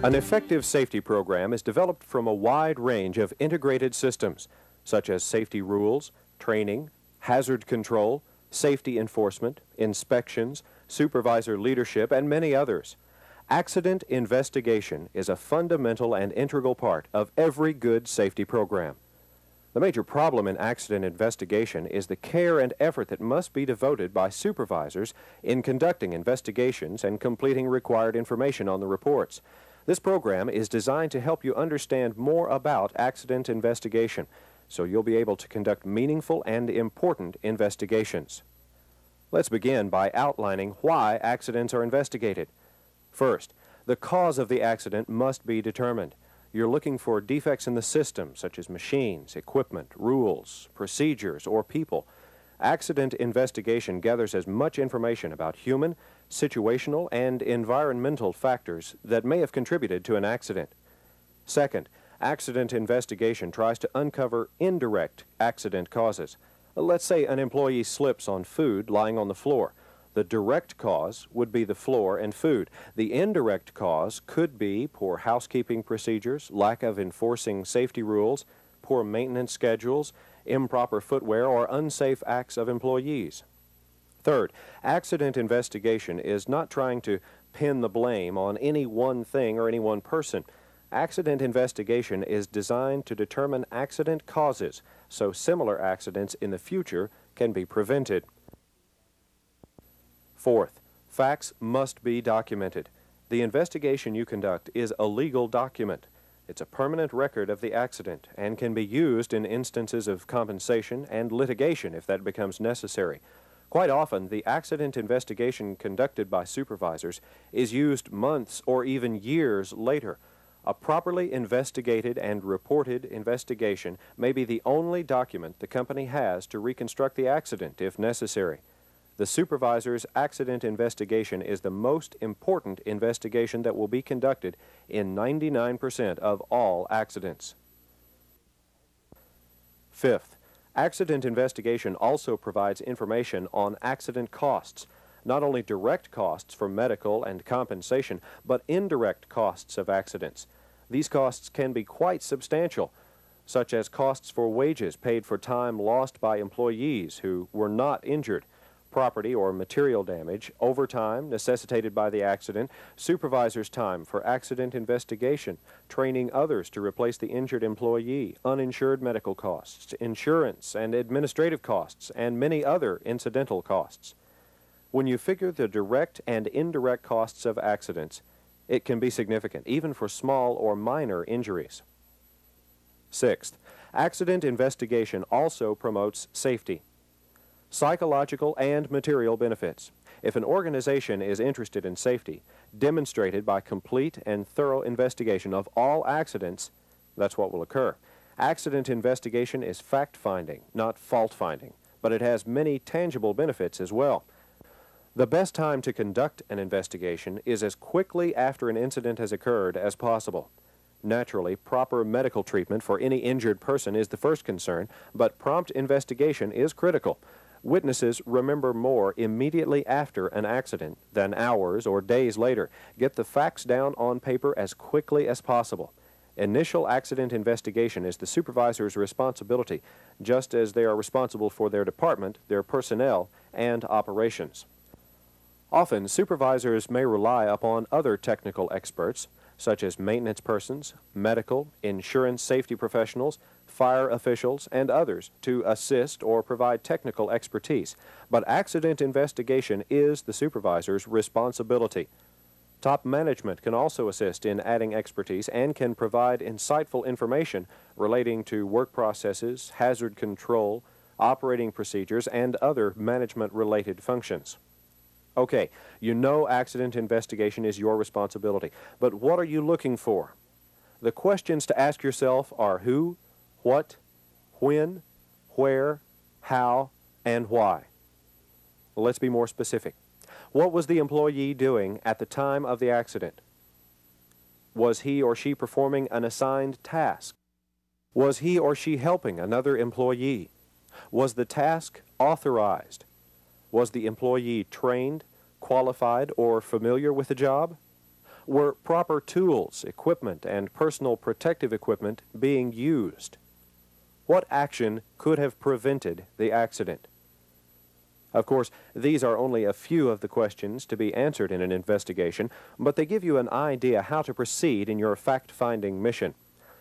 An effective safety program is developed from a wide range of integrated systems, such as safety rules, training, hazard control, safety enforcement, inspections, supervisor leadership, and many others. Accident investigation is a fundamental and integral part of every good safety program. The major problem in accident investigation is the care and effort that must be devoted by supervisors in conducting investigations and completing required information on the reports. This program is designed to help you understand more about accident investigation, so you'll be able to conduct meaningful and important investigations. Let's begin by outlining why accidents are investigated. First, the cause of the accident must be determined. You're looking for defects in the system, such as machines, equipment, rules, procedures, or people. Accident investigation gathers as much information about human, situational, and environmental factors that may have contributed to an accident. Second, accident investigation tries to uncover indirect accident causes. Let's say an employee slips on food lying on the floor. The direct cause would be the floor and food. The indirect cause could be poor housekeeping procedures, lack of enforcing safety rules, poor maintenance schedules, improper footwear, or unsafe acts of employees. Third, accident investigation is not trying to pin the blame on any one thing or any one person. Accident investigation is designed to determine accident causes, so similar accidents in the future can be prevented. Fourth, facts must be documented. The investigation you conduct is a legal document. It's a permanent record of the accident and can be used in instances of compensation and litigation if that becomes necessary. Quite often, the accident investigation conducted by supervisors is used months or even years later. A properly investigated and reported investigation may be the only document the company has to reconstruct the accident if necessary. The supervisor's accident investigation is the most important investigation that will be conducted in 99% of all accidents. Fifth, accident investigation also provides information on accident costs, not only direct costs for medical and compensation, but indirect costs of accidents. These costs can be quite substantial, such as costs for wages paid for time lost by employees who were not injured, property or material damage, overtime necessitated by the accident, supervisor's time for accident investigation, training others to replace the injured employee, uninsured medical costs, insurance and administrative costs, and many other incidental costs. When you figure the direct and indirect costs of accidents, it can be significant, even for small or minor injuries. Sixth, accident investigation also promotes safety. Psychological and material benefits. If an organization is interested in safety, demonstrated by complete and thorough investigation of all accidents, that's what will occur. Accident investigation is fact-finding, not fault-finding, but it has many tangible benefits as well. The best time to conduct an investigation is as quickly after an incident has occurred as possible. Naturally, proper medical treatment for any injured person is the first concern, but prompt investigation is critical. Witnesses remember more immediately after an accident than hours or days later. Get the facts down on paper as quickly as possible. Initial accident investigation is the supervisor's responsibility, just as they are responsible for their department, their personnel, and operations. Often, supervisors may rely upon other technical experts, such as maintenance persons, medical, insurance safety professionals, fire officials, and others, to assist or provide technical expertise. But accident investigation is the supervisor's responsibility. Top management can also assist in adding expertise and can provide insightful information relating to work processes, hazard control, operating procedures, and other management-related functions. Okay, you know accident investigation is your responsibility, but what are you looking for? The questions to ask yourself are who, what, when, where, how, and why. Let's be more specific. What was the employee doing at the time of the accident? Was he or she performing an assigned task? Was he or she helping another employee? Was the task authorized? Was the employee trained, qualified, or familiar with the job? Were proper tools, equipment, and personal protective equipment being used? What action could have prevented the accident? Of course, these are only a few of the questions to be answered in an investigation, but they give you an idea how to proceed in your fact-finding mission.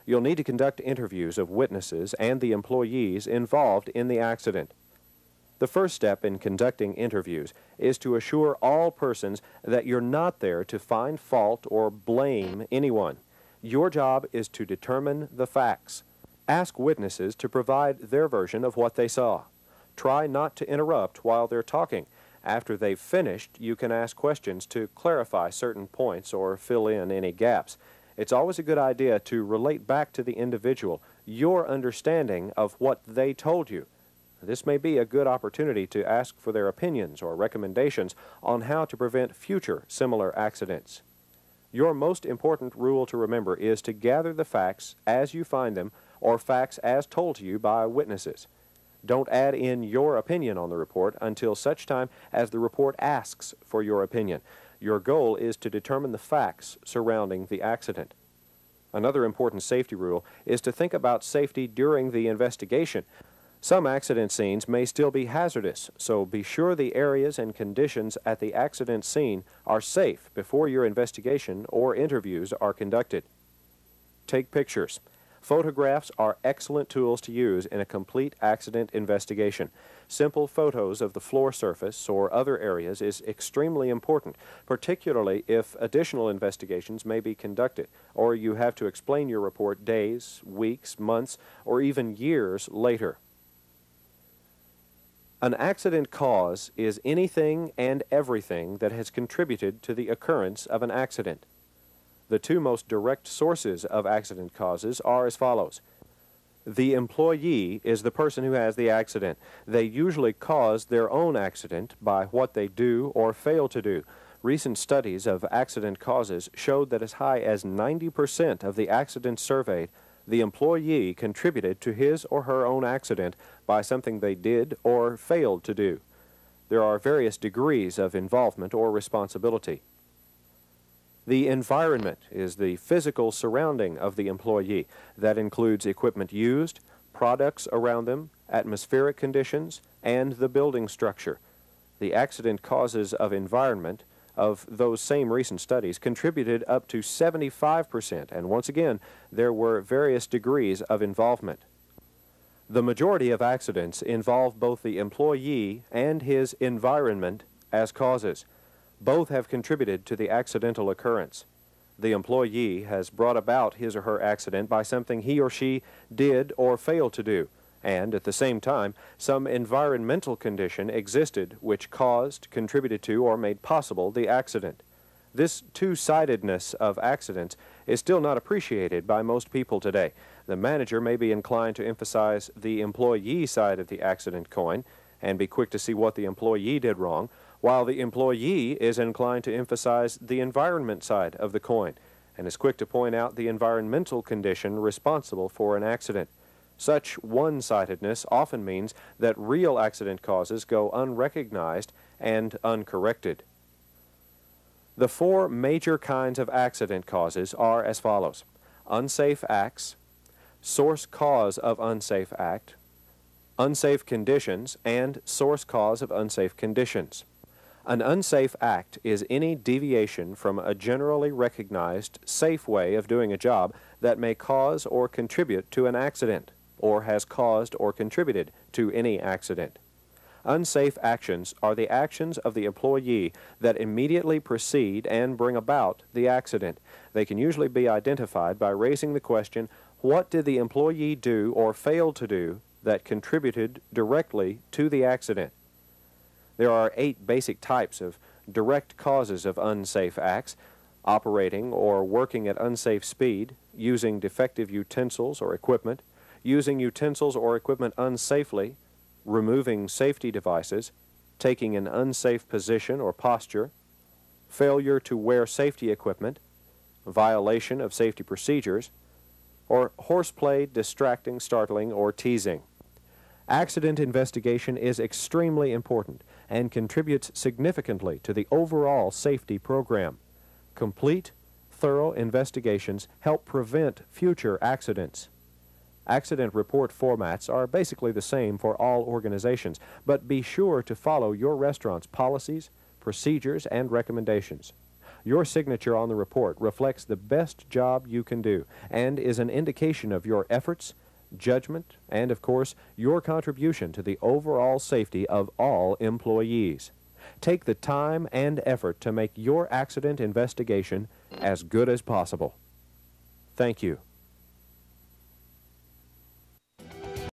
You'll need to conduct interviews of witnesses and the employees involved in the accident. The first step in conducting interviews is to assure all persons that you're not there to find fault or blame anyone. Your job is to determine the facts. Ask witnesses to provide their version of what they saw. Try not to interrupt while they're talking. After they've finished, you can ask questions to clarify certain points or fill in any gaps. It's always a good idea to relate back to the individual your understanding of what they told you. This may be a good opportunity to ask for their opinions or recommendations on how to prevent future similar accidents. Your most important rule to remember is to gather the facts as you find them or facts as told to you by witnesses. Don't add in your opinion on the report until such time as the report asks for your opinion. Your goal is to determine the facts surrounding the accident. Another important safety rule is to think about safety during the investigation. Some accident scenes may still be hazardous, so be sure the areas and conditions at the accident scene are safe before your investigation or interviews are conducted. Take pictures. Photographs are excellent tools to use in a complete accident investigation. Simple photos of the floor surface or other areas is extremely important, particularly if additional investigations may be conducted, or you have to explain your report days, weeks, months, or even years later. An accident cause is anything and everything that has contributed to the occurrence of an accident. The two most direct sources of accident causes are as follows. The employee is the person who has the accident. They usually cause their own accident by what they do or fail to do. Recent studies of accident causes showed that as high as 90% of the accidents surveyed, the employee contributed to his or her own accident by something they did or failed to do. There are various degrees of involvement or responsibility. The environment is the physical surrounding of the employee. That includes equipment used, products around them, atmospheric conditions, and the building structure. The accident causes of environment of those same recent studies contributed up to 75%, and once again, there were various degrees of involvement. The majority of accidents involve both the employee and his environment as causes. Both have contributed to the accidental occurrence. The employee has brought about his or her accident by something he or she did or failed to do, and at the same time, some environmental condition existed which caused, contributed to, or made possible the accident. This two-sidedness of accidents is still not appreciated by most people today. The manager may be inclined to emphasize the employee side of the accident coin and be quick to see what the employee did wrong, while the employee is inclined to emphasize the environment side of the coin and is quick to point out the environmental condition responsible for an accident. Such one-sidedness often means that real accident causes go unrecognized and uncorrected. The four major kinds of accident causes are as follows: unsafe acts, source cause of unsafe act, unsafe conditions, and source cause of unsafe conditions. An unsafe act is any deviation from a generally recognized safe way of doing a job that may cause or contribute to an accident, or has caused or contributed to any accident. Unsafe actions are the actions of the employee that immediately precede and bring about the accident. They can usually be identified by raising the question, what did the employee do or fail to do that contributed directly to the accident? There are 8 basic types of direct causes of unsafe acts: operating or working at unsafe speed, using defective utensils or equipment, using utensils or equipment unsafely, removing safety devices, taking an unsafe position or posture, failure to wear safety equipment, violation of safety procedures, or horseplay, distracting, startling, or teasing. Accident investigation is extremely important and contributes significantly to the overall safety program. Complete, thorough investigations help prevent future accidents. Accident report formats are basically the same for all organizations, but be sure to follow your restaurant's policies, procedures, and recommendations. Your signature on the report reflects the best job you can do and is an indication of your efforts, judgment, and, of course, your contribution to the overall safety of all employees. Take the time and effort to make your accident investigation as good as possible. Thank you.